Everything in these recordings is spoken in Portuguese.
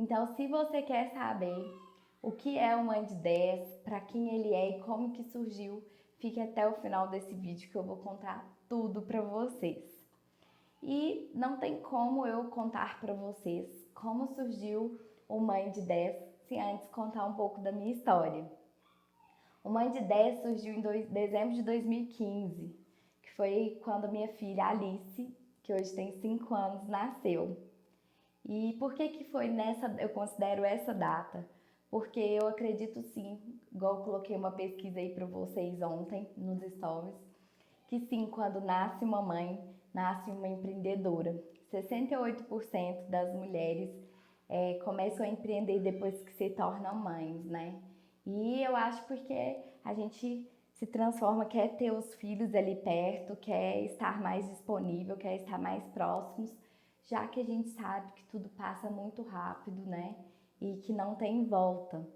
Então, se você quer saber o que é o Mãe de 10, para quem ele é e como que surgiu, fique até o final desse vídeo que eu vou contar tudo para vocês. E não tem como eu contar para vocês como surgiu o Mãe de 10 se antes contar um pouco da minha história. O Mãe de 10 surgiu em dezembro de 2015, que foi quando minha filha Alice, que hoje tem 5 anos, nasceu. E por que foi eu considero essa data? Porque eu acredito sim, igual eu coloquei uma pesquisa aí para vocês ontem nos stories, que sim, quando nasce uma mãe, nasce uma empreendedora. 68% das mulheres começam a empreender depois que se tornam mães, né? E eu acho porque a gente se transforma, quer ter os filhos ali perto, quer estar mais disponível, quer estar mais próximos, já que a gente sabe que tudo passa muito rápido, né? E que não tem volta.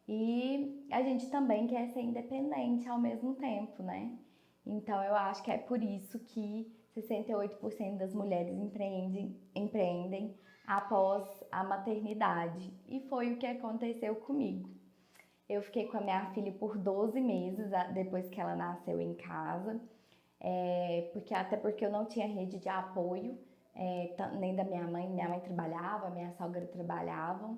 E a gente também quer ser independente ao mesmo tempo, né? Então eu acho que é por isso que 68% das mulheres empreendem após a maternidade. E foi o que aconteceu comigo. Eu fiquei com a minha filha por 12 meses depois que ela nasceu em casa, até porque eu não tinha rede de apoio, nem da minha mãe trabalhava, minha sogra trabalhava,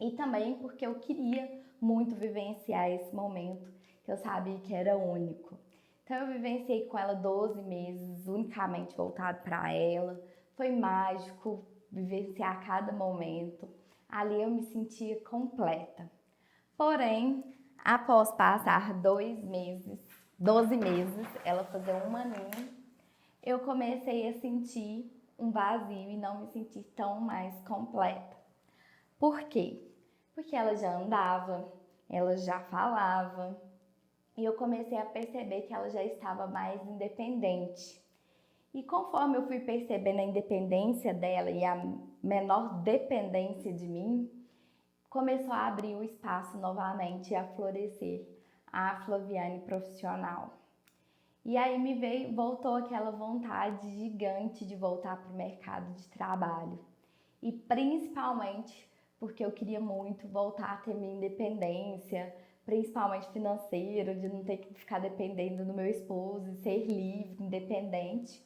e também porque eu queria muito vivenciar esse momento que eu sabia que era único. Então eu vivenciei com ela 12 meses, unicamente voltado para ela. Foi mágico vivenciar cada momento. Ali eu me sentia completa. Porém, após passar 12 meses, ela fazer um aninho, eu comecei a sentir um vazio e não me sentir tão mais completa. Por quê? Porque ela já andava, ela já falava, e eu comecei a perceber que ela já estava mais independente. E conforme eu fui percebendo a independência dela e a menor dependência de mim, começou a abrir o espaço novamente e a florescer a Flaviane profissional. E aí voltou aquela vontade gigante de voltar para o mercado de trabalho. E principalmente porque eu queria muito voltar a ter minha independência, principalmente financeira, de não ter que ficar dependendo do meu esposo e ser livre, independente.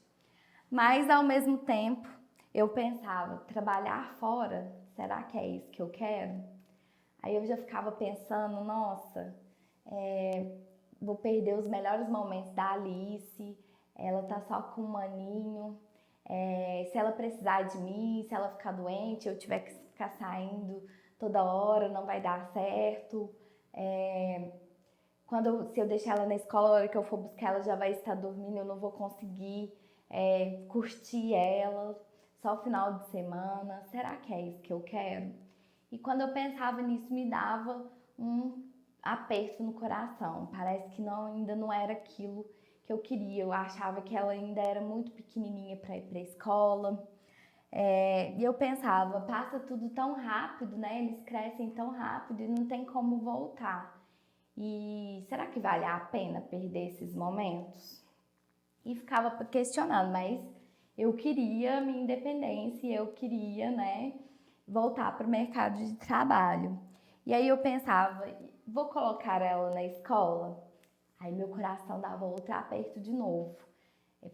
Mas ao mesmo tempo, eu pensava, trabalhar fora, será que é isso que eu quero? Aí eu já ficava pensando, nossa, vou perder os melhores momentos da Alice, ela tá só com um aninho, se ela precisar de mim, se ela ficar doente, eu tiver que ficar saindo toda hora, não vai dar certo. Se eu deixar ela na escola, a hora que eu for buscar ela já vai estar dormindo, eu não vou conseguir curtir ela, só o final de semana. Será que é isso que eu quero? E quando eu pensava nisso, me dava um aperto no coração. Parece que ainda não era aquilo que eu queria. Eu achava que ela ainda era muito pequenininha para ir para a escola. E eu pensava, passa tudo tão rápido, né? Eles crescem tão rápido e não tem como voltar. E será que vale a pena perder esses momentos? E ficava questionando, mas eu queria minha independência, eu queria, né, voltar para o mercado de trabalho. E aí eu pensava, vou colocar ela na escola? Aí meu coração dava outro aperto de novo.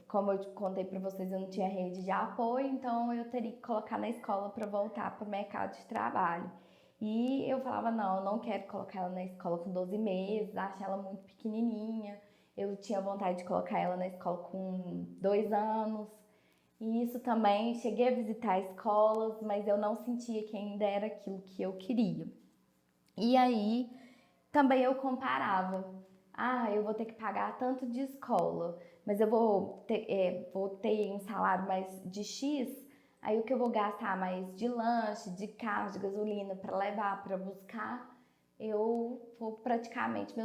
Como eu contei para vocês, eu não tinha rede de apoio, então eu teria que colocar na escola para voltar para o mercado de trabalho. E eu falava, não, eu não quero colocar ela na escola com 12 meses, acho ela muito pequenininha. Eu tinha vontade de colocar ela na escola com 2 anos. E isso também, cheguei a visitar escolas, mas eu não sentia que ainda era aquilo que eu queria. E aí, também eu comparava. Eu vou ter que pagar tanto de escola, mas eu vou ter um salário mais de X, aí o que eu vou gastar mais de lanche, de carro, de gasolina para levar, para buscar, meu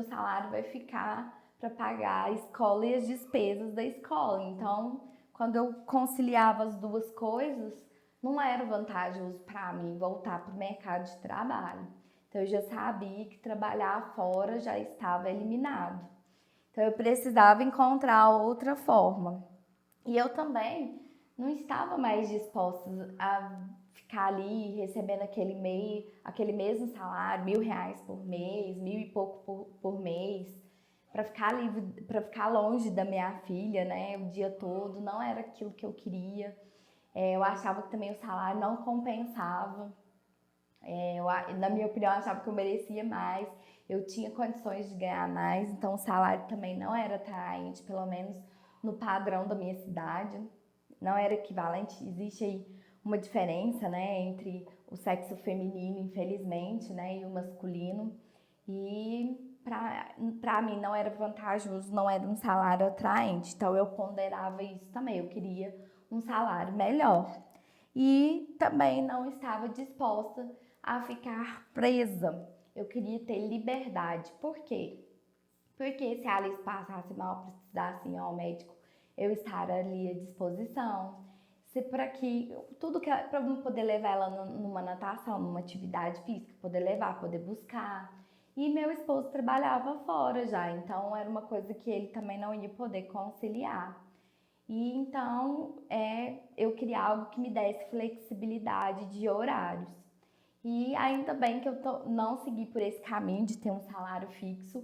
salário vai ficar para pagar a escola e as despesas da escola. Então, quando eu conciliava as duas coisas, não era vantajoso para mim voltar para o mercado de trabalho. Então eu já sabia que trabalhar fora já estava eliminado. Então eu precisava encontrar outra forma. E eu também não estava mais disposta a ficar ali recebendo aquele mesmo salário, R$ 1.000 por mês, 1.000 e pouco por mês, para ficar livre, para ficar longe da minha filha, né, o dia todo, não era aquilo que eu queria. Eu achava que também o salário não compensava. Na minha opinião, eu achava que eu merecia mais, eu tinha condições de ganhar mais, então o salário também não era atraente, pelo menos no padrão da minha cidade, não era equivalente. Existe aí uma diferença, né, entre o sexo feminino, infelizmente, né, e o masculino, e para mim não era vantajoso, não era um salário atraente, então eu ponderava isso também, eu queria um salário melhor. E também não estava disposta a ficar presa. Eu queria ter liberdade. Por quê? Porque se a Alice passasse mal, precisasse ir ao médico, eu estar ali à disposição. Se para que tudo que para eu poder levar ela numa natação, numa atividade física, poder levar, poder buscar. E meu esposo trabalhava fora já, então era uma coisa que ele também não ia poder conciliar. E então eu queria algo que me desse flexibilidade de horários. E ainda bem que eu não segui por esse caminho de ter um salário fixo.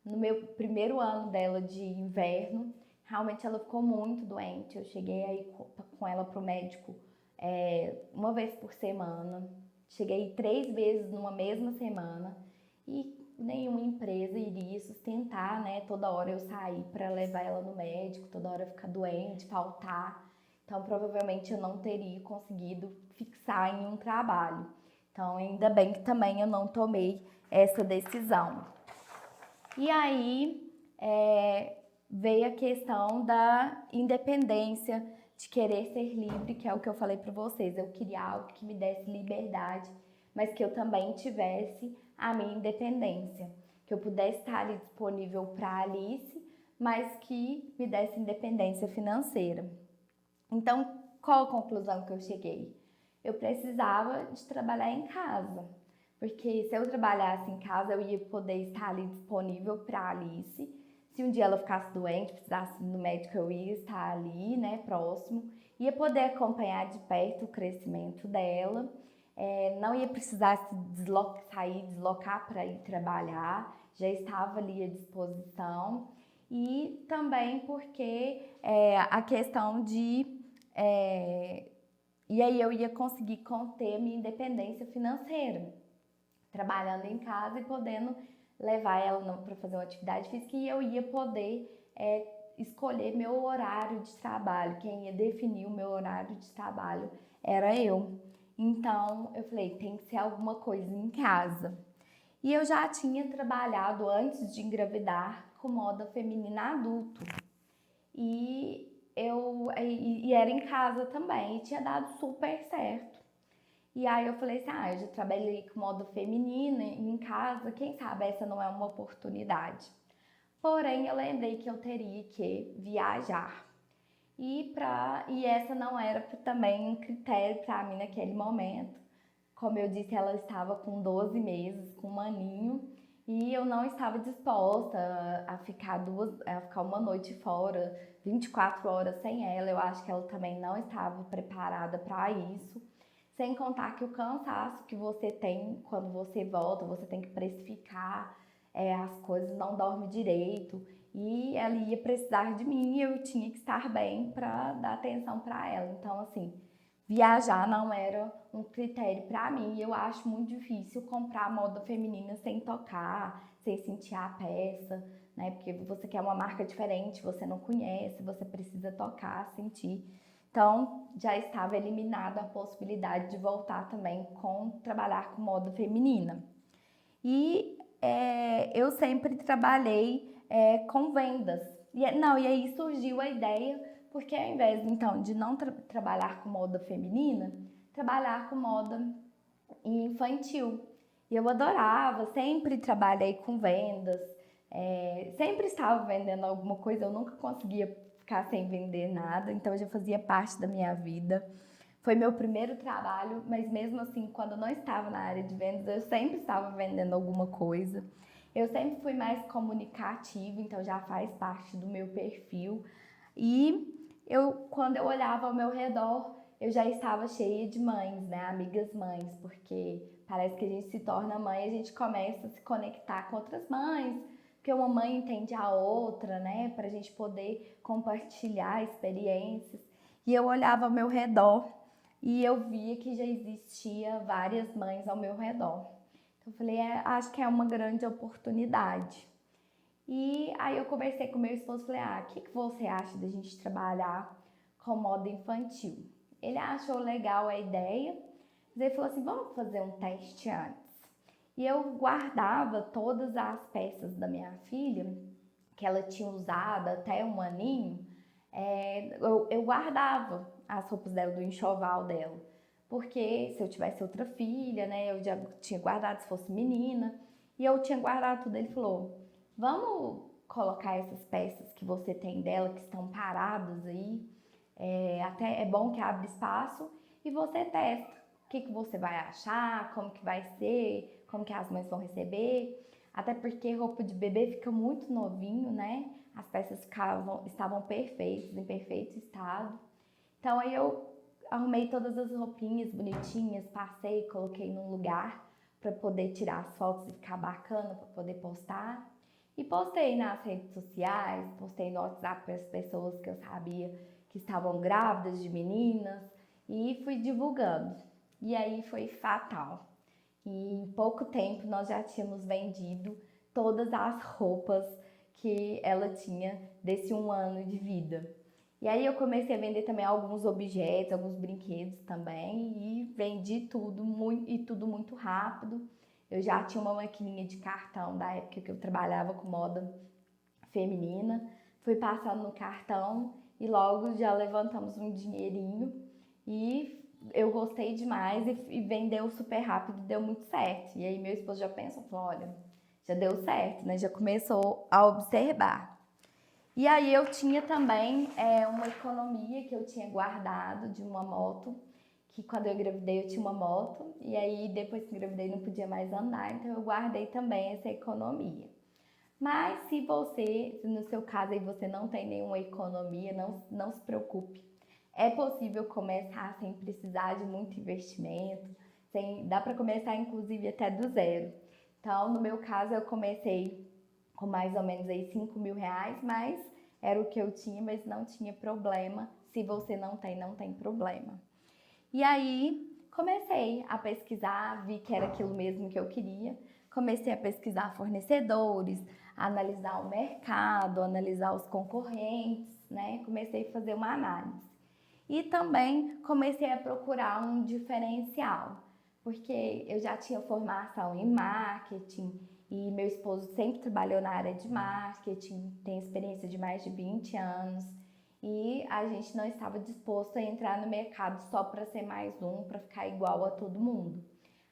No meu primeiro ano dela de inverno, realmente ela ficou muito doente. Eu cheguei aí com ela pro médico uma vez por semana. Cheguei 3 vezes numa mesma semana. E nenhuma empresa iria sustentar, né? Toda hora eu sair para levar ela no médico, toda hora ficar doente, faltar. Então, provavelmente eu não teria conseguido fixar em um trabalho. Então, ainda bem que também eu não tomei essa decisão. E aí veio a questão da independência, de querer ser livre, que é o que eu falei para vocês. Eu queria algo que me desse liberdade, mas que eu também tivesse a minha independência, que eu pudesse estar ali disponível para Alice, mas que me desse independência financeira. Então, qual a conclusão que eu cheguei? Eu precisava de trabalhar em casa, porque se eu trabalhasse em casa, eu ia poder estar ali disponível para Alice. Se um dia ela ficasse doente, precisasse ir no médico, eu ia estar ali, né, próximo, ia poder acompanhar de perto o crescimento dela. Não ia precisar deslocar para ir trabalhar, já estava ali à disposição. E também porque a questão de... e aí eu ia conseguir conter minha independência financeira, trabalhando em casa e podendo levar ela para fazer uma atividade física, e eu ia poder escolher meu horário de trabalho. Quem ia definir o meu horário de trabalho era eu. Então, eu falei, tem que ser alguma coisa em casa. E eu já tinha trabalhado antes de engravidar com moda feminina adulto. E era em casa também, e tinha dado super certo. E aí eu falei assim, eu já trabalhei com moda feminina em casa, quem sabe essa não é uma oportunidade. Porém, eu lembrei que eu teria que viajar. E essa não era também um critério para mim naquele momento. Como eu disse, ela estava com 12 meses, com um aninho, e eu não estava disposta a ficar uma noite fora, 24 horas sem ela. Eu acho que ela também não estava preparada para isso. Sem contar que o cansaço que você tem quando você volta, você tem que precificar as coisas, não dorme direito. E ela ia precisar de mim e eu tinha que estar bem para dar atenção para ela. Então, assim, viajar não era um critério para mim. Eu acho muito difícil comprar moda feminina sem tocar, sem sentir a peça, né? Porque você quer uma marca diferente, você não conhece, você precisa tocar, sentir. Então, já estava eliminada a possibilidade de voltar também trabalhar com moda feminina. E eu sempre trabalhei com vendas. E aí surgiu a ideia, porque ao invés, então, de não trabalhar com moda feminina, trabalhar com moda infantil. E eu adorava, sempre trabalhei com vendas, sempre estava vendendo alguma coisa, eu nunca conseguia ficar sem vender nada, então já fazia parte da minha vida. Foi meu primeiro trabalho, mas mesmo assim, quando eu não estava na área de vendas, eu sempre estava vendendo alguma coisa. Eu sempre fui mais comunicativa, então já faz parte do meu perfil. E quando eu olhava ao meu redor, eu já estava cheia de mães, né, amigas mães, porque parece que a gente se torna mãe, a gente começa a se conectar com outras mães, porque uma mãe entende a outra, né, para a gente poder compartilhar experiências. E eu olhava ao meu redor e eu via que já existia várias mães ao meu redor. Então eu falei, acho que é uma grande oportunidade. E aí eu conversei com meu esposo e falei, o que você acha da gente trabalhar com moda infantil? Ele achou legal a ideia, mas ele falou assim, vamos fazer um teste antes. E eu guardava todas as peças da minha filha, que ela tinha usado até um aninho, eu guardava as roupas dela, do enxoval dela. Porque se eu tivesse outra filha, né, eu já tinha guardado se fosse menina, e eu tinha guardado tudo. Ele falou, vamos colocar essas peças que você tem dela, que estão paradas aí, até é bom que abre espaço, e você testa o que você vai achar, como que vai ser, como que as mães vão receber, até porque roupa de bebê fica muito novinho, né? As peças estavam perfeitas, em perfeito estado. Então aí eu arrumei todas as roupinhas bonitinhas, passei, coloquei num lugar para poder tirar as fotos e ficar bacana para poder postar. E postei nas redes sociais, postei no WhatsApp para as pessoas que eu sabia que estavam grávidas de meninas e fui divulgando. E aí foi fatal. E em pouco tempo nós já tínhamos vendido todas as roupas que ela tinha desse 1 ano de vida. E aí eu comecei a vender também alguns objetos, alguns brinquedos também, e vendi tudo muito rápido. Eu já tinha uma maquininha de cartão da época que eu trabalhava com moda feminina, fui passando no cartão e logo já levantamos um dinheirinho e eu gostei demais e vendeu super rápido, deu muito certo. E aí meu esposo já pensou, falou, olha, já deu certo, né? Já começou a observar. E aí eu tinha também uma economia que eu tinha guardado de uma moto, que quando eu engravidei eu tinha uma moto, e aí depois que engravidei não podia mais andar, então eu guardei também essa economia. Mas se no seu caso aí você não tem nenhuma economia, não se preocupe. É possível começar sem precisar de muito investimento, dá para começar inclusive até do zero. Então, no meu caso, eu comecei com mais ou menos aí 5 mil reais, mas era o que eu tinha, mas não tinha problema. Se você não tem problema. E aí comecei a pesquisar, vi que era aquilo mesmo que eu queria. Comecei a pesquisar fornecedores, a analisar o mercado, analisar os concorrentes, né? Comecei a fazer uma análise. E também comecei a procurar um diferencial, porque eu já tinha formação em marketing e meu esposo sempre trabalhou na área de marketing, tem experiência de mais de 20 anos e a gente não estava disposto a entrar no mercado só para ser mais um, para ficar igual a todo mundo.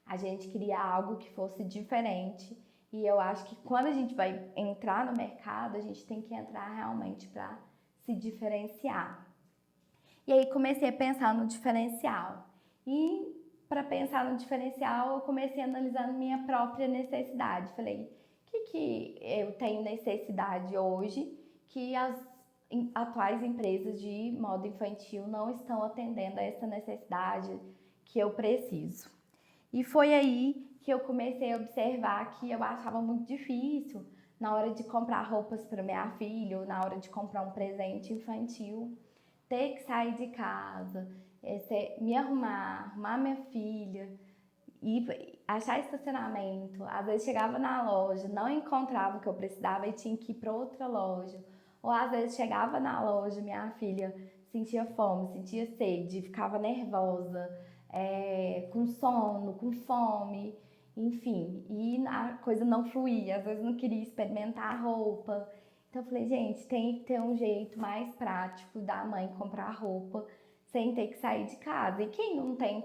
A gente queria algo que fosse diferente e eu acho que quando a gente vai entrar no mercado, a gente tem que entrar realmente para se diferenciar. E aí comecei a pensar no diferencial. E para pensar no diferencial, eu comecei a analisar minha própria necessidade. Falei, o que eu tenho necessidade hoje que as atuais empresas de moda infantil não estão atendendo a essa necessidade que eu preciso. E foi aí que eu comecei a observar que eu achava muito difícil na hora de comprar roupas para minha filha ou na hora de comprar um presente infantil, ter que sair de casa, me arrumar minha filha, e achar estacionamento. Às vezes chegava na loja, não encontrava o que eu precisava e tinha que ir para outra loja. Ou às vezes chegava na loja, minha filha sentia fome, sentia sede, ficava nervosa, com sono, com fome, enfim. E a coisa não fluía, às vezes não queria experimentar a roupa. Então eu falei, gente, tem que ter um jeito mais prático da mãe comprar roupa sem ter que sair de casa. E quem não tem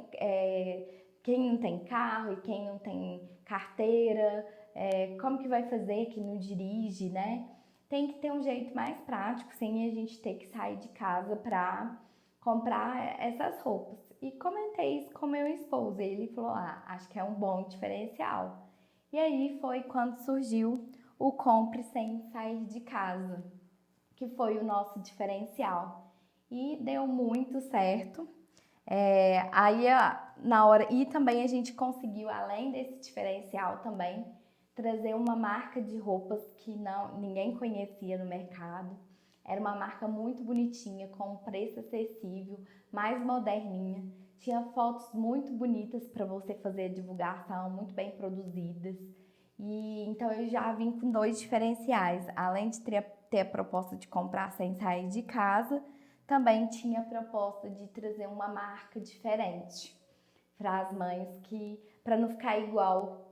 carro e quem não tem carteira, como que vai fazer que não dirige, né? Tem que ter um jeito mais prático, sem a gente ter que sair de casa para comprar essas roupas. E comentei isso com meu esposo, ele falou, acho que é um bom diferencial. E aí foi quando surgiu o Compre Sem Sair de Casa, que foi o nosso diferencial. E deu muito certo. Na hora, e também a gente conseguiu, além desse diferencial também, trazer uma marca de roupas que ninguém conhecia no mercado. Era uma marca muito bonitinha, com um preço acessível, mais moderninha. Tinha fotos muito bonitas para você fazer a divulgação, muito bem produzidas. E então eu já vim com 2 diferenciais. Além de ter a proposta de comprar sem sair de casa, também tinha a proposta de trazer uma marca diferente para as mães, para não ficar igual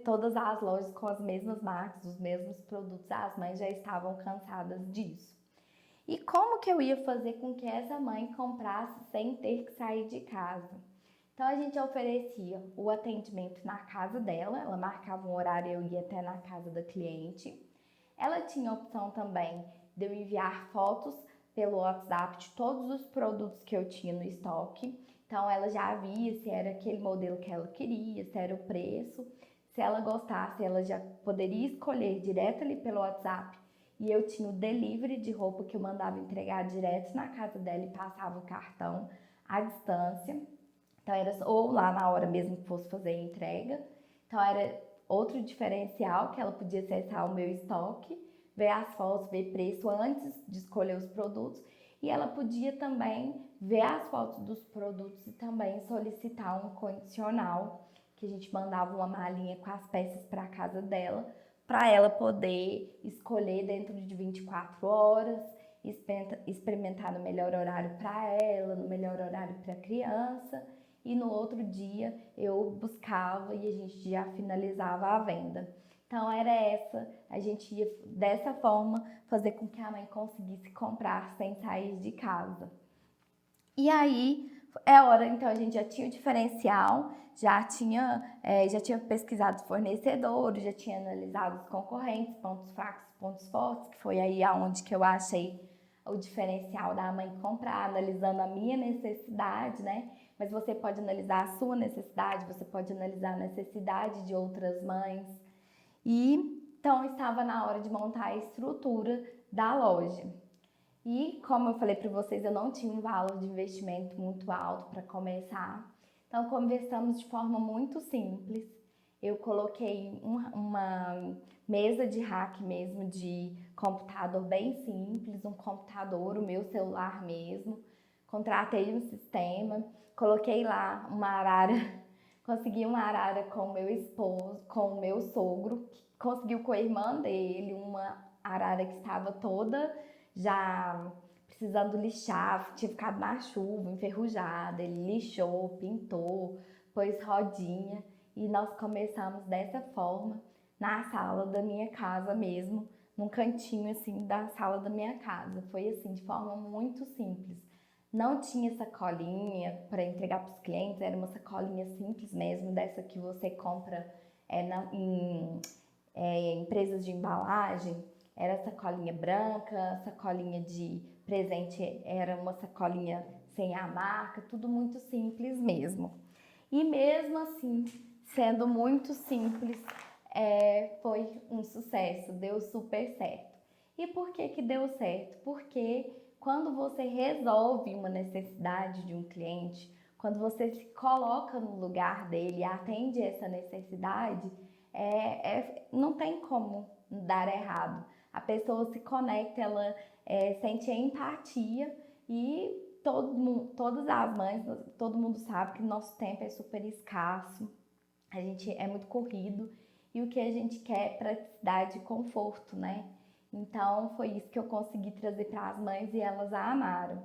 todas as lojas com as mesmas marcas, os mesmos produtos. As mães já estavam cansadas disso. E como que eu ia fazer com que essa mãe comprasse sem ter que sair de casa? Então a gente oferecia o atendimento na casa dela, ela marcava um horário, eu ia até na casa da cliente. Ela tinha a opção também de eu enviar fotos pelo WhatsApp de todos os produtos que eu tinha no estoque. Então ela já via se era aquele modelo que ela queria, se era o preço. Se ela gostasse, ela já poderia escolher direto ali pelo WhatsApp. E eu tinha o delivery de roupa que eu mandava entregar direto na casa dela e passava o cartão à distância. Então era ou lá na hora mesmo que fosse fazer a entrega. Então era outro diferencial, que ela podia acessar o meu estoque, ver as fotos, ver preço antes de escolher os produtos. E ela podia também ver as fotos dos produtos e também solicitar um condicional, que a gente mandava uma malinha com as peças para a casa dela, para ela poder escolher dentro de 24 horas, experimentar no melhor horário para ela, no melhor horário para a criança. E no outro dia eu buscava e a gente já finalizava a venda. Então a gente ia dessa forma fazer com que a mãe conseguisse comprar sem sair de casa. E aí então a gente já tinha o diferencial, já tinha pesquisado os fornecedores, já tinha analisado os concorrentes, pontos fracos, pontos fortes, que foi aí aonde que eu achei o diferencial da mãe comprar, analisando a minha necessidade, né? Mas você pode analisar a sua necessidade, você pode analisar a necessidade de outras mães. E então estava na hora de montar a estrutura da loja. E como eu falei para vocês, eu não tinha um valor de investimento muito alto para começar. Então começamos de forma muito simples. Eu coloquei uma mesa de rack mesmo, de computador bem simples, um computador, o meu celular mesmo. Contratei um sistema, coloquei lá uma arara, consegui uma arara com o meu esposo, com o meu sogro, que conseguiu com a irmã dele, uma arara que estava toda já precisando lixar, tinha ficado na chuva, enferrujada. Ele lixou, pintou, pôs rodinha e nós começamos dessa forma na sala da minha casa mesmo, num cantinho assim da sala da minha casa. Foi assim, de forma muito simples. Não tinha sacolinha para entregar para os clientes, era uma sacolinha simples mesmo, dessa que você compra em empresas de embalagem. Era sacolinha branca, sacolinha de presente, era uma sacolinha sem a marca, tudo muito simples mesmo. E mesmo assim, sendo muito simples, foi um sucesso, deu super certo. E por que deu certo? Porque quando você resolve uma necessidade de um cliente, quando você se coloca no lugar dele e atende essa necessidade, não tem como dar errado. A pessoa se conecta, ela sente a empatia e todas as mães, todo mundo sabe que nosso tempo é super escasso, a gente é muito corrido e o que a gente quer é praticidade e conforto, né? Então foi isso que eu consegui trazer para as mães e elas a amaram.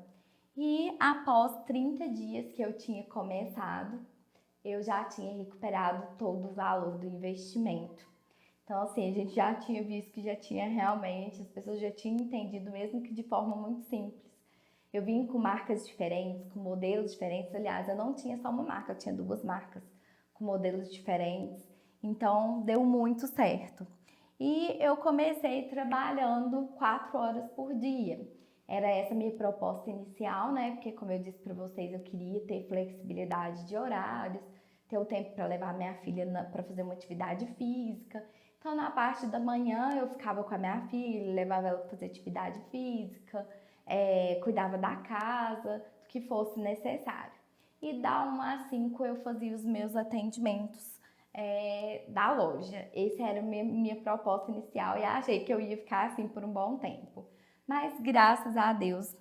E após 30 dias que eu tinha começado, eu já tinha recuperado todo o valor do investimento. Então, assim, a gente já tinha visto que já tinha realmente, as pessoas já tinham entendido, mesmo que de forma muito simples. Eu vim com marcas diferentes, com modelos diferentes. Aliás, eu não tinha só uma marca, eu tinha 2 marcas com modelos diferentes. Então, deu muito certo. E eu comecei trabalhando 4 horas por dia. Era essa minha proposta inicial, né? Porque, como eu disse para vocês, eu queria ter flexibilidade de horários, ter o tempo para levar minha filha para fazer uma atividade física. Então, na parte da manhã, eu ficava com a minha filha, levava ela para fazer atividade física, cuidava da casa, que fosse necessário. E da 1 às 5 eu fazia os meus atendimentos da loja. Essa era a minha proposta inicial e achei que eu ia ficar assim por um bom tempo. Mas graças a Deus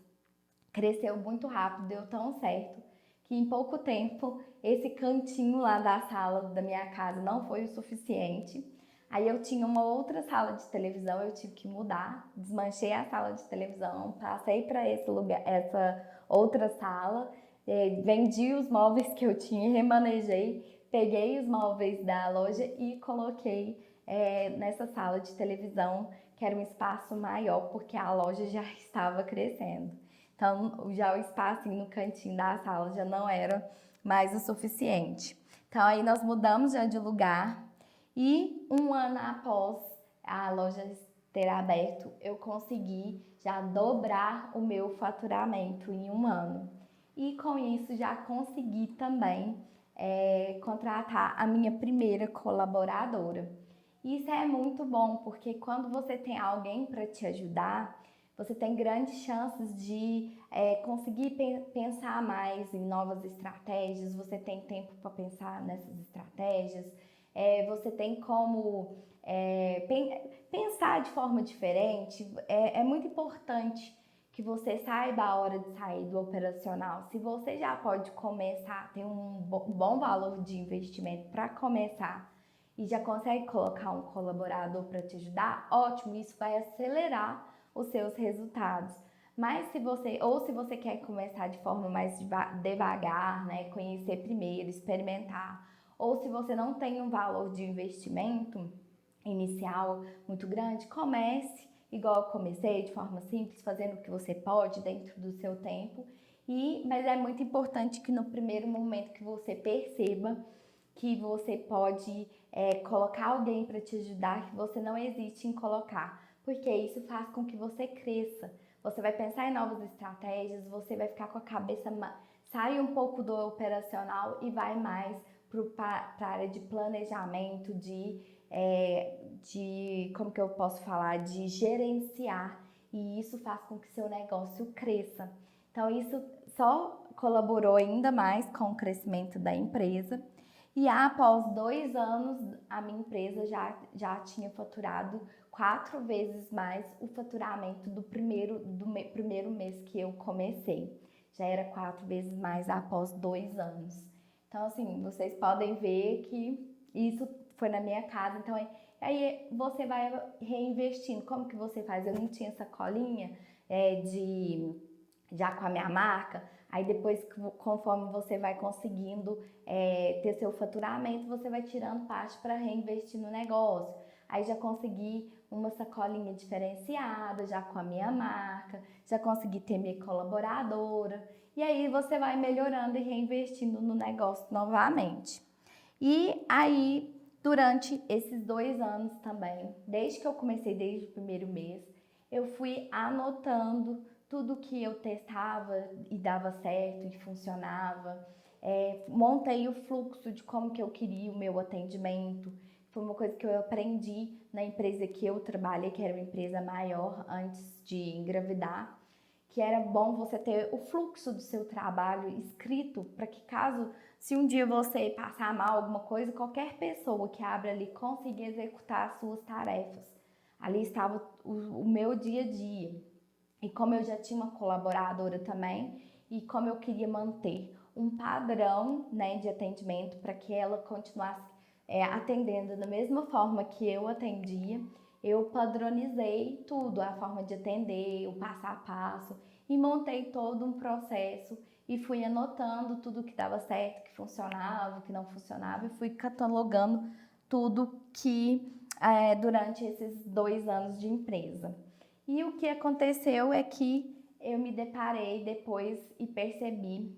cresceu muito rápido, deu tão certo que em pouco tempo esse cantinho lá da sala da minha casa não foi o suficiente. Aí eu tinha uma outra sala de televisão, eu tive que mudar, desmanchei a sala de televisão, passei para esse lugar, essa outra sala, vendi os móveis que eu tinha, remanejei, peguei os móveis da loja e coloquei nessa sala de televisão, que era um espaço maior, porque a loja já estava crescendo. Então, já o espaço no cantinho da sala já não era mais o suficiente. Então, aí nós mudamos já de lugar e 1 ano após a loja ter aberto, eu consegui já dobrar o meu faturamento em 1 ano. E com isso já consegui também contratar a minha primeira colaboradora. Isso é muito bom, porque quando você tem alguém para te ajudar, você tem grandes chances de conseguir pensar mais em novas estratégias, você tem tempo para pensar nessas estratégias, você tem como pensar de forma diferente. É muito importante que você saiba a hora de sair do operacional. Se você já pode começar, tem um bom valor de investimento para começar e já consegue colocar um colaborador para te ajudar, ótimo, isso vai acelerar os seus resultados. Mas se você quer começar de forma mais devagar, né, conhecer primeiro, experimentar, ou se você não tem um valor de investimento inicial muito grande, comece igual eu comecei, de forma simples, fazendo o que você pode dentro do seu tempo. Mas é muito importante que no primeiro momento que você perceba que você pode colocar alguém para te ajudar, que você não hesite em colocar, porque isso faz com que você cresça. Você vai pensar em novas estratégias, você vai ficar com a cabeça, sai um pouco do operacional e vai mais para a área de planejamento, como que eu posso falar, de gerenciar, e isso faz com que seu negócio cresça. Então isso só colaborou ainda mais com o crescimento da empresa. E após 2 anos, a minha empresa já tinha faturado 4 vezes mais o faturamento do primeiro mês que eu comecei. Já era 4 vezes mais após 2 anos. Então, assim, vocês podem ver que isso foi na minha casa. Então, aí você vai reinvestindo. Como que você faz? Eu não tinha sacolinha já com a minha marca. Aí depois, conforme você vai conseguindo ter seu faturamento, você vai tirando parte para reinvestir no negócio. Aí já consegui uma sacolinha diferenciada, já com a minha marca, já consegui ter minha colaboradora. E aí você vai melhorando e reinvestindo no negócio novamente. E aí, durante esses 2 anos também, desde que eu comecei, desde o primeiro mês, eu fui anotando tudo que eu testava e dava certo e funcionava. Montei o fluxo de como que eu queria o meu atendimento. Foi uma coisa que eu aprendi na empresa que eu trabalhei, que era uma empresa maior antes de engravidar, que era bom você ter o fluxo do seu trabalho escrito para que se um dia você passar mal alguma coisa, qualquer pessoa que abra ali consiga executar as suas tarefas. Ali estava o meu dia a dia. E como eu já tinha uma colaboradora também, e como eu queria manter um padrão, né, de atendimento para que ela continuasse atendendo da mesma forma que eu atendia, eu padronizei tudo, a forma de atender, o passo a passo, e montei todo um processo e fui anotando tudo que dava certo, que funcionava, que não funcionava, e fui catalogando tudo que durante esses 2 anos de empresa. E o que aconteceu é que eu me deparei depois e percebi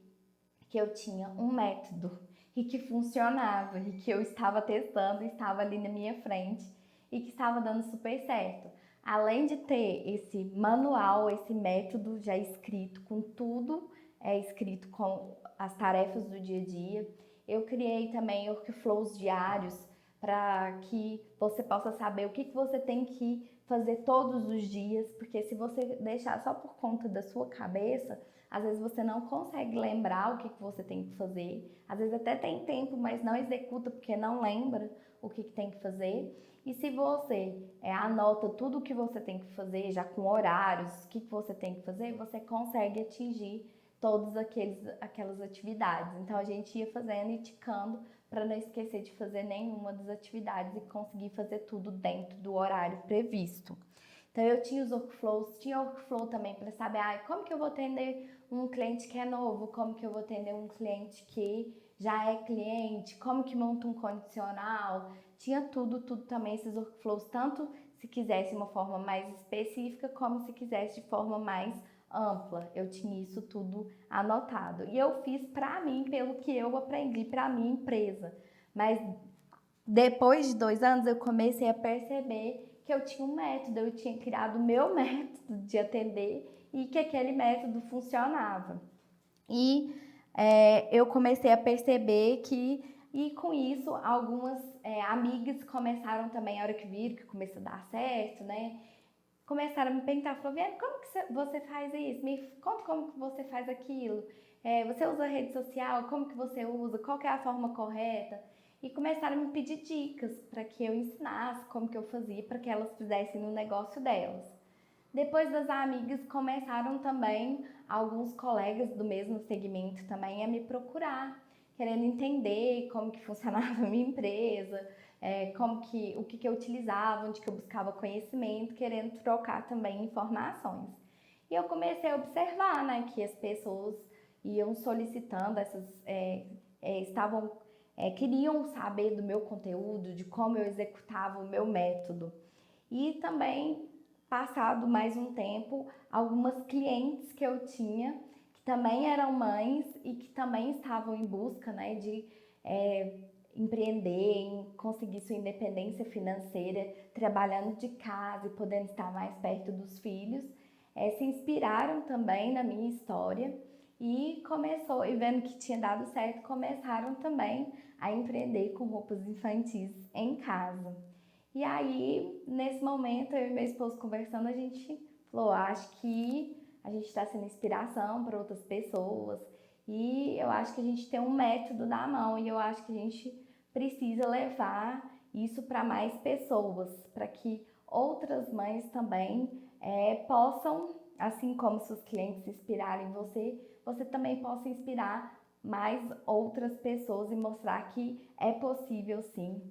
que eu tinha um método e que funcionava, e que eu estava testando, estava ali na minha frente e que estava dando super certo. Além de ter esse manual, esse método já escrito, com tudo escrito com as tarefas do dia a dia, eu criei também workflows diários para que você possa saber o que você tem que fazer todos os dias, porque se você deixar só por conta da sua cabeça, às vezes você não consegue lembrar o que você tem que fazer, às vezes até tem tempo, mas não executa porque não lembra o que tem que fazer. E se você anota tudo o que você tem que fazer, já com horários, o que você tem que fazer, você consegue atingir todas aquelas atividades. Então a gente ia fazendo e ticando para não esquecer de fazer nenhuma das atividades e conseguir fazer tudo dentro do horário previsto. Então eu tinha os workflows, tinha workflow também para saber como que eu vou atender um cliente que é novo, como que eu vou atender um cliente que já é cliente, como que monta um condicional, tinha tudo também esses workflows, tanto se quisesse uma forma mais específica, como se quisesse de forma mais ampla. Eu tinha isso tudo anotado. E eu fiz para mim, pelo que eu aprendi para minha empresa. Mas depois de 2 anos eu comecei a perceber que eu tinha um método, eu tinha criado o meu método de atender e que aquele método funcionava. E eu comecei a perceber e com isso, algumas amigas começaram também, a hora que viram que começou a dar certo, né? Começaram a me perguntar, Flaviane, como que você faz isso? Me conta como que você faz aquilo. Você usa rede social? Como que você usa? Qual que é a forma correta? E começaram a me pedir dicas para que eu ensinasse como que eu fazia para que elas fizessem no negócio delas. Depois das amigas, começaram também alguns colegas do mesmo segmento também a me procurar, querendo entender como que funcionava a minha empresa, o que eu utilizava, onde que eu buscava conhecimento, querendo trocar também informações. E eu comecei a observar, né, que as pessoas iam solicitando queriam saber do meu conteúdo, de como eu executava o meu método. E também, passado mais um tempo, algumas clientes que eu tinha, que também eram mães e que também estavam em busca, né, de empreender, em conseguir sua independência financeira, trabalhando de casa e podendo estar mais perto dos filhos, se inspiraram também na minha história e vendo que tinha dado certo, começaram também a empreender com roupas infantis em casa. E aí, nesse momento, eu e meu esposo conversando, a gente falou, acho que a gente está sendo inspiração para outras pessoas e eu acho que a gente tem um método na mão e eu acho que a gente precisa levar isso para mais pessoas, para que outras mães também possam, assim como seus clientes se inspirarem em você, você também possa inspirar mais outras pessoas e mostrar que é possível sim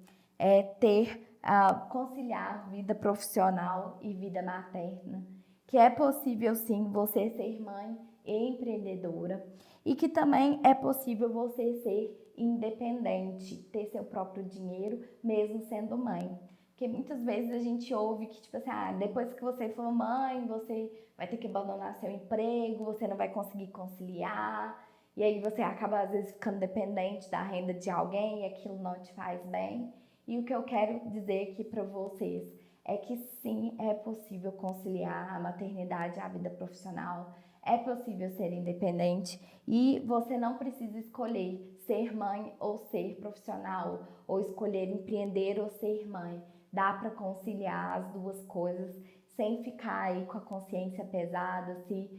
conciliar vida profissional e vida materna, que é possível sim você ser mãe e empreendedora e que também é possível você ser independente, ter seu próprio dinheiro mesmo sendo mãe. Porque muitas vezes a gente ouve que, tipo assim, depois que você for mãe, você vai ter que abandonar seu emprego, você não vai conseguir conciliar, e aí você acaba, às vezes, ficando dependente da renda de alguém e aquilo não te faz bem. E o que eu quero dizer aqui para vocês é que sim, é possível conciliar a maternidade e a vida profissional, é possível ser independente e você não precisa escolher ser mãe ou ser profissional, ou escolher empreender ou ser mãe. Dá para conciliar as duas coisas sem ficar aí com a consciência pesada, se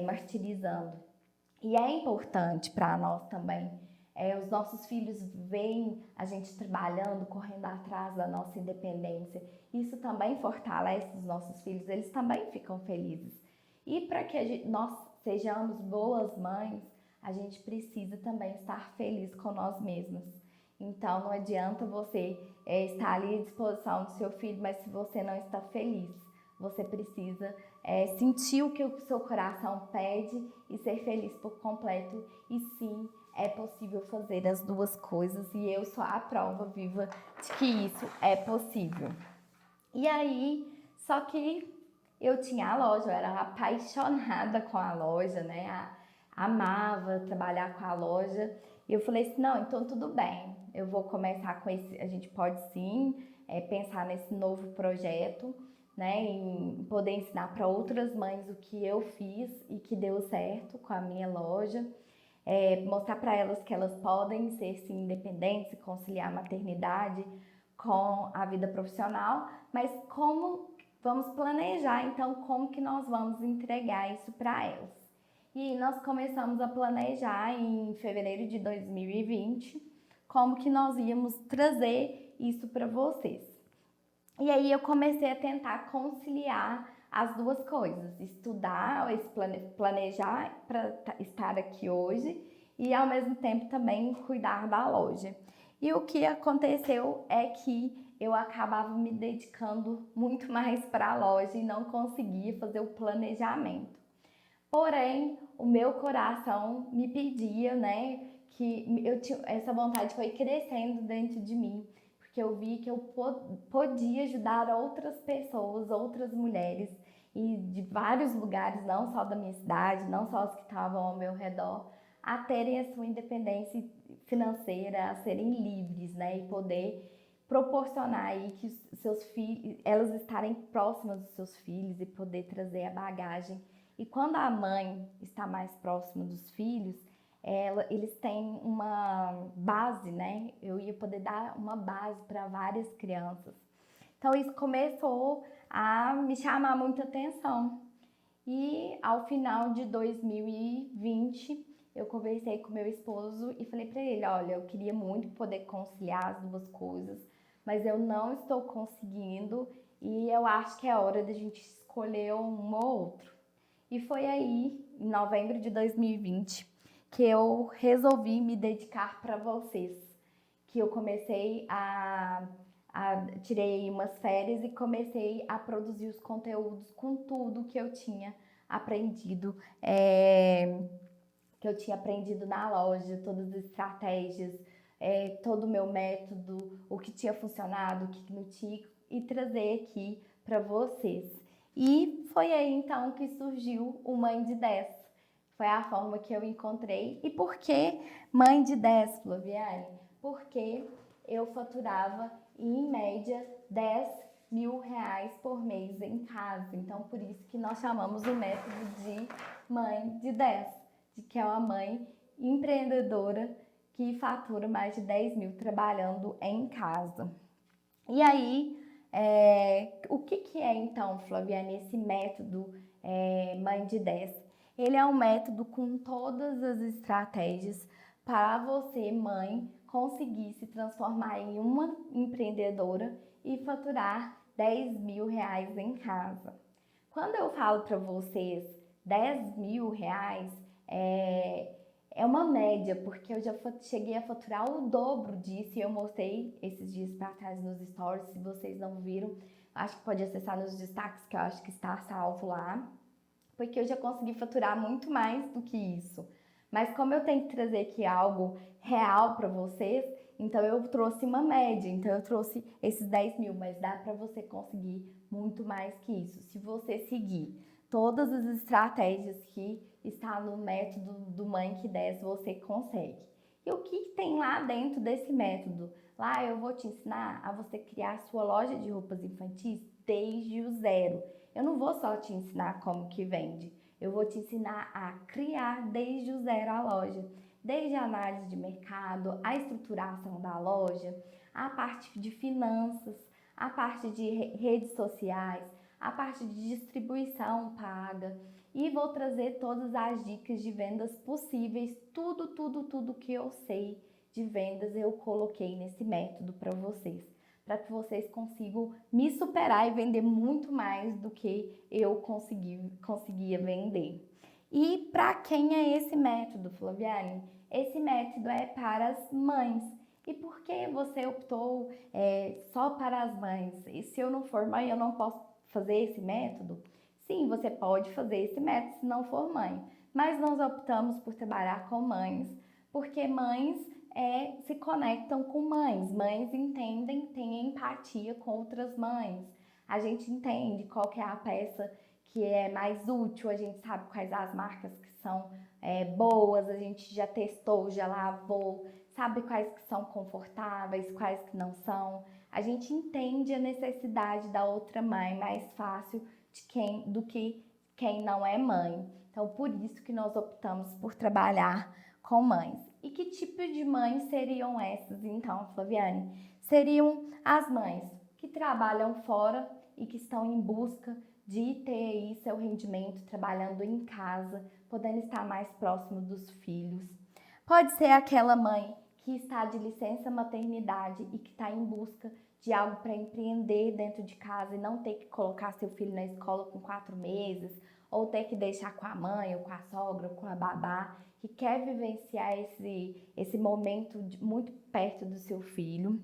martirizando. E é importante para nós também. Os nossos filhos veem a gente trabalhando, correndo atrás da nossa independência. Isso também fortalece os nossos filhos, eles também ficam felizes. E para que nós sejamos boas mães, a gente precisa também estar feliz com nós mesmos. Então não adianta você estar ali à disposição do seu filho, mas se você não está feliz, você precisa sentir o que o seu coração pede e ser feliz por completo. E sim, é possível fazer as duas coisas e eu sou a prova viva de que isso é possível. E aí, só que eu tinha a loja, eu era apaixonada com a loja, né? Amava trabalhar com a loja. E eu falei assim, não, então tudo bem, eu vou começar com esse, a gente pode sim pensar nesse novo projeto, né? Em poder ensinar para outras mães o que eu fiz e que deu certo com a minha loja. Mostrar para elas que elas podem ser sim independentes e conciliar a maternidade com a vida profissional, mas como vamos planejar, então, como que nós vamos entregar isso para elas. E nós começamos a planejar em fevereiro de 2020, como que nós íamos trazer isso para vocês. E aí eu comecei a tentar conciliar as duas coisas, estudar, planejar para estar aqui hoje e ao mesmo tempo também cuidar da loja. E o que aconteceu é que eu acabava me dedicando muito mais para a loja e não conseguia fazer o planejamento. Porém, o meu coração me pedia, né, que eu tinha, essa vontade foi crescendo dentro de mim, porque eu vi que eu podia ajudar outras pessoas, outras mulheres, e de vários lugares, não só da minha cidade, não só as que estavam ao meu redor, a terem a sua independência financeira, a serem livres, né, e poder proporcionar aí que seus filhos, elas estarem próximas dos seus filhos e poder trazer a bagagem. E quando a mãe está mais próxima dos filhos, eles têm uma base, né? Eu ia poder dar uma base para várias crianças. Então isso começou a me chamar muita atenção. E ao final de 2020, eu conversei com meu esposo e falei para ele, olha, eu queria muito poder conciliar as duas coisas, mas eu não estou conseguindo e eu acho que é hora da gente escolher um ou outro. E foi aí, em novembro de 2020, que eu resolvi me dedicar para vocês, que eu comecei tirei umas férias e comecei a produzir os conteúdos com tudo que eu tinha aprendido, na loja, todas as estratégias, todo o meu método, o que tinha funcionado, o que não tinha, e trazer aqui para vocês. E foi aí então que surgiu o Mãe de 10. Foi a forma que eu encontrei. E por que Mãe de 10, Flaviane? Porque eu faturava em média 10 mil reais por mês em casa. Então, por isso que nós chamamos o método de Mãe de 10, que é uma mãe empreendedora que fatura mais de 10 mil trabalhando em casa. E aí, o que é então, Flaviane, esse método Mãe de 10? Ele é um método com todas as estratégias para você, mãe, conseguir se transformar em uma empreendedora e faturar 10 mil reais em casa. Quando eu falo para vocês 10 mil reais, é uma média, porque eu já cheguei a faturar o dobro disso e eu mostrei esses dias para trás nos stories. Se vocês não viram, acho que pode acessar nos destaques, que eu acho que está salvo lá, porque eu já consegui faturar muito mais do que isso. Mas como eu tenho que trazer aqui algo real para vocês, então eu trouxe uma média, então eu trouxe esses 10 mil, mas dá para você conseguir muito mais que isso. Se você seguir todas as estratégias que está no método do Mãe que 10, você consegue. E o que tem lá dentro desse método? Lá eu vou te ensinar a você criar sua loja de roupas infantis desde o zero. Eu não vou só te ensinar como que vende, eu vou te ensinar a criar desde o zero a loja. Desde a análise de mercado, a estruturação da loja, a parte de finanças, a parte de redes sociais, a parte de distribuição paga, e vou trazer todas as dicas de vendas possíveis, tudo que eu sei de vendas eu coloquei nesse método para que vocês consigam me superar e vender muito mais do que eu conseguia vender. E para quem é esse método, Flaviane? Esse método é para as mães. E por que você optou só para as mães? E se eu não for mãe, eu não posso fazer esse método? Sim, você pode fazer esse método se não for mãe, mas nós optamos por trabalhar com mães, porque mães se conectam com mães, mães entendem, têm empatia com outras mães. A gente entende qual que é a peça que é mais útil, a gente sabe quais as marcas que são boas, a gente já testou, já lavou, sabe quais que são confortáveis, quais que não são. A gente entende a necessidade da outra mãe mais fácil do que quem não é mãe. Então, por isso que nós optamos por trabalhar com mães. E que tipo de mães seriam essas, então, Flaviane? seriam as mães que trabalham fora e que estão em busca de ter aí seu rendimento trabalhando em casa, podendo estar mais próximo dos filhos. Pode ser aquela mãe que está de licença maternidade e que está em busca de algo para empreender dentro de casa e não ter que colocar seu filho na escola com 4 meses, ou ter que deixar com a mãe, ou com a sogra, ou com a babá, que quer vivenciar esse momento muito perto do seu filho.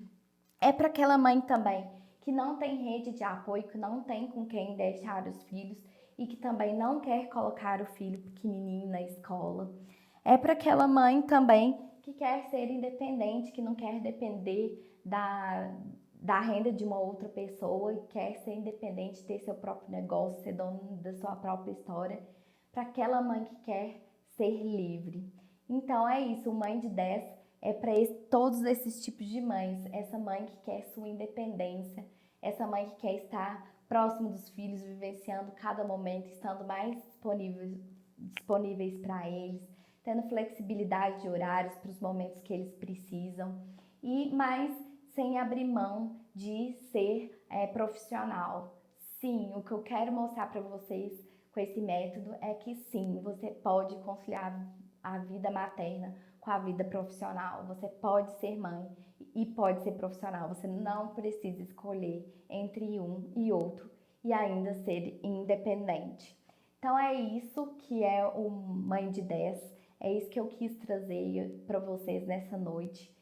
É para aquela mãe também que não tem rede de apoio, que não tem com quem deixar os filhos e que também não quer colocar o filho pequenininho na escola. É para aquela mãe também que quer ser independente, que não quer depender da renda de uma outra pessoa, e quer ser independente, ter seu próprio negócio, ser dono da sua própria história. Para aquela mãe que quer ser livre. Então é isso, Mãe de 10 é para todos esses tipos de mães. Essa mãe que quer sua independência, essa mãe que quer estar próximo dos filhos, vivenciando cada momento, estando mais disponíveis para eles, tendo flexibilidade de horários para os momentos que eles precisam, e mais sem abrir mão de ser profissional. Sim, o que eu quero mostrar para vocês com esse método é que sim, você pode conciliar a vida materna com a vida profissional. Você pode ser mãe e pode ser profissional. Você não precisa escolher entre um e outro e ainda ser independente. Então é isso que é o Mãe de 10. É isso que eu quis trazer para vocês nessa noite.